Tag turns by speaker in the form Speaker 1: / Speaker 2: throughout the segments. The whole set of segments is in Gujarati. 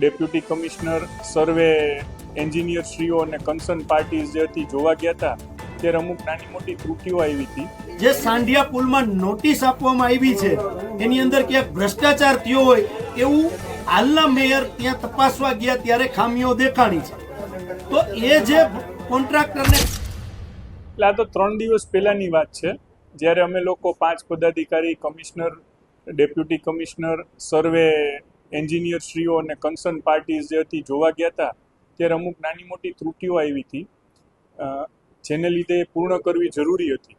Speaker 1: ડેપ્યુટી કમિશનર સર્વે એન્જિનિયરશ્રીઓ અને કન્સર્ન પાર્ટીઝ જે હતી જોવા ગયા હતા ત્યારે અમુક નાની મોટી ત્રુટીઓ આવી હતી.
Speaker 2: જે સાંઢિયા પુલમાં નોટિસ આપવામાં આવી છે એની અંદર ક્યાંક ભ્રષ્ટાચાર થયો હોય એવું હાલના મેયર ત્યાં તપાસવા ગયા ત્યારે ખામીઓ દેખાણી છે. તો એ જે કોન્ટ્રાક્ટરને
Speaker 1: એટલે આ તો 3 દિવસ પહેલાની વાત છે, જ્યારે અમે લોકો 5 પદાધિકારી, કમિશનર, ડેપ્યુટી કમિશનર, સર્વે એન્જિનિયરશ્રીઓ અને કન્સર્ન પાર્ટીઝ જે હતી જોવા ગયા હતા ત્યારે અમુક નાની મોટી ત્રુટીઓ આવી હતી જેને લીધે પૂર્ણ કરવી જરૂરી હતી.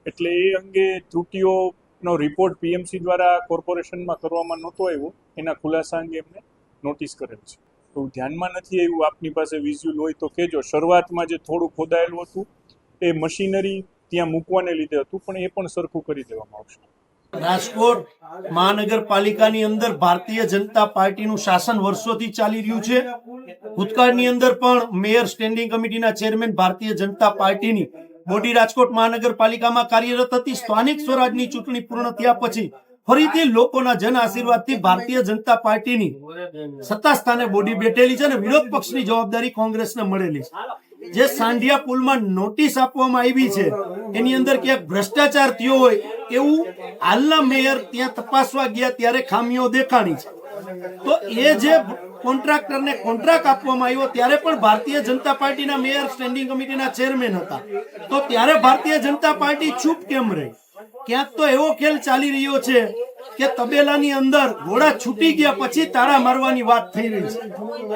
Speaker 1: એટલે એ અંગે ત્રુટીઓનો રિપોર્ટ પીએમસી દ્વારા કોર્પોરેશનમાં કરવામાં નહોતો આવ્યો, એના ખુલાસા અંગે એમને નોટિસ કરેલ છે. તો ધ્યાનમાં નથી આવ્યું, આપની પાસે વિઝ્યુઅલ હોય તો કહેજો. શરૂઆતમાં જે થોડું ખોદાયેલું હતું એ મશીનરી ત્યાં મૂકવાને લીધે હતું, પણ એ પણ સરખું કરી દેવામાં આવશે.
Speaker 2: રાજકોટ મહાનગરપાલિકાની અંદર ભારતીય જનતા પાર્ટીનું શાસન વર્ષોથી ચાલી રહ્યું છે. ભૂતકાળની અંદર પણ મેયર સ્ટેન્ડિંગ કમિટીના ચેરમેન ભારતીય જનતા પાર્ટીની બોડી રાજકોટ મહાનગરપાલિકામાં કાર્યરત હતી. સ્થાનિક સ્વરાજની ચૂંટણી પૂર્ણ થયા પછી ફરીથી લોકોના જન આશીર્વાદથી ભારતીય જનતા પાર્ટીની સત્તા સ્થાને બોડી બેઠેલી છે અને વિરોધ પક્ષની જવાબદારી કોંગ્રેસને મળેલી છે. જે સાંઢિયા પુલમાં નોટિસ આપવામાં આવી છે એની અંદર ક્યાંક ભ્રષ્ટાચાર થયો હોય એવું હાલના મેયર ત્યાં તપાસવા ગયા ત્યારે ખામીઓ દેખાણી છે. તો એ જે કોન્ટ્રાક્ટરને કોન્ટ્રાક્ટ આપવામાં આવ્યો ત્યારે પણ ભારતીય જનતા પાર્ટીના મેયર સ્ટેન્ડિંગ કમિટીના ચેરમેન હતા. તો ત્યારે ભારતીય જનતા પાર્ટી ચૂપ કેમ રહી? ક્યાંક તો એવો ખેલ ચાલી રહ્યો છે કે તબેલાની અંદર ઘોડા છૂટી ગયા પછી તાળા મારવાની વાત થઈ રહી છે.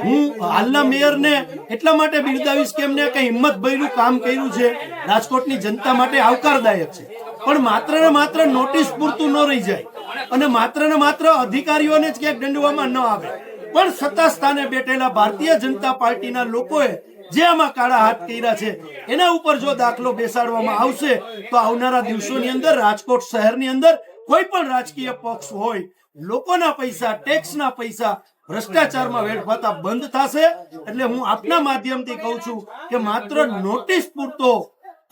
Speaker 2: હું હાલના મેયરને એટલા માટે બિરદાવીશ કે એમને કઈ હિંમતભર્યું કામ કર્યું છે, રાજકોટની જનતા માટે આવકારદાયક છે. પણ માત્ર ને માત્ર નોટિસ પૂરતું ન રહી જાય અને માત્ર ને માત્ર અધિકારીઓને જ ક્યાંક દંડવામાં ન આવે, પણ સત્તા સ્થાને બેઠેલા ભારતીય જનતા પાર્ટીના લોકોએ જે આમાં કાળા હાથ કર્યા છે એના ઉપર જો દાખલો બેસાડવામાં આવશે તો આવનારા દિવસોની અંદર રાજકોટ શહેરની અંદર કોઈ પણ રાજકીય પક્ષ હોય, લોકોના પૈસા, ટેક્સના પૈસા ભ્રષ્ટાચારમાં વેડફાતા બંધ થશે. એટલે હું આપના માધ્યમથી કહું છું કે માત્ર નોટિસ પૂરતો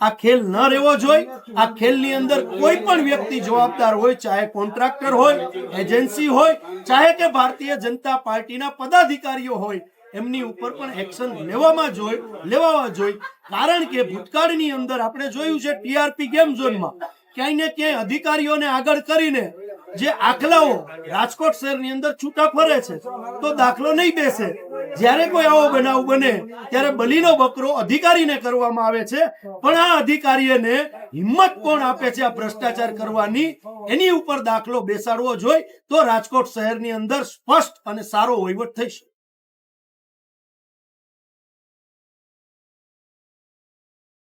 Speaker 2: આ ખેલ ન રહેવો જોઈએ. આ ખેલની અંદર કોઈ પણ વ્યક્તિ જવાબદાર હોય, ચાહે કોન્ટ્રાક્ટર હોય, એજન્સી હોય, ચાહે કે ભારતીય જનતા પાર્ટીના પદાધિકારીઓ હોય, એમની ઉપર પણ એક્શન લેવા જોઈએ. કારણ કે ભૂતકાળની અંદર આપણે જોયું છે ટીઆરપી ગેમ ઝોનમાં ક્યાંય ને ક્યાંય અધિકારીઓને આગળ કરીને જે આખલાઓ રાજકોટ શહેરની અંદર છૂટા ફરે છે તો દાખલો નહીં બેસે. જ્યારે કોઈ આવો બનાવ બને ત્યારે બલીનો બકરો અધિકારીને કરવામાં આવે છે, પણ આ અધિકારીને હિંમત કોણ આપે છે આ ભ્રષ્ટાચાર કરવાની? એની ઉપર દાખલો બેસાડવો જોઈએ તો રાજકોટ શહેરની અંદર સ્પષ્ટ અને સારો વહીવટ થઈ શકે.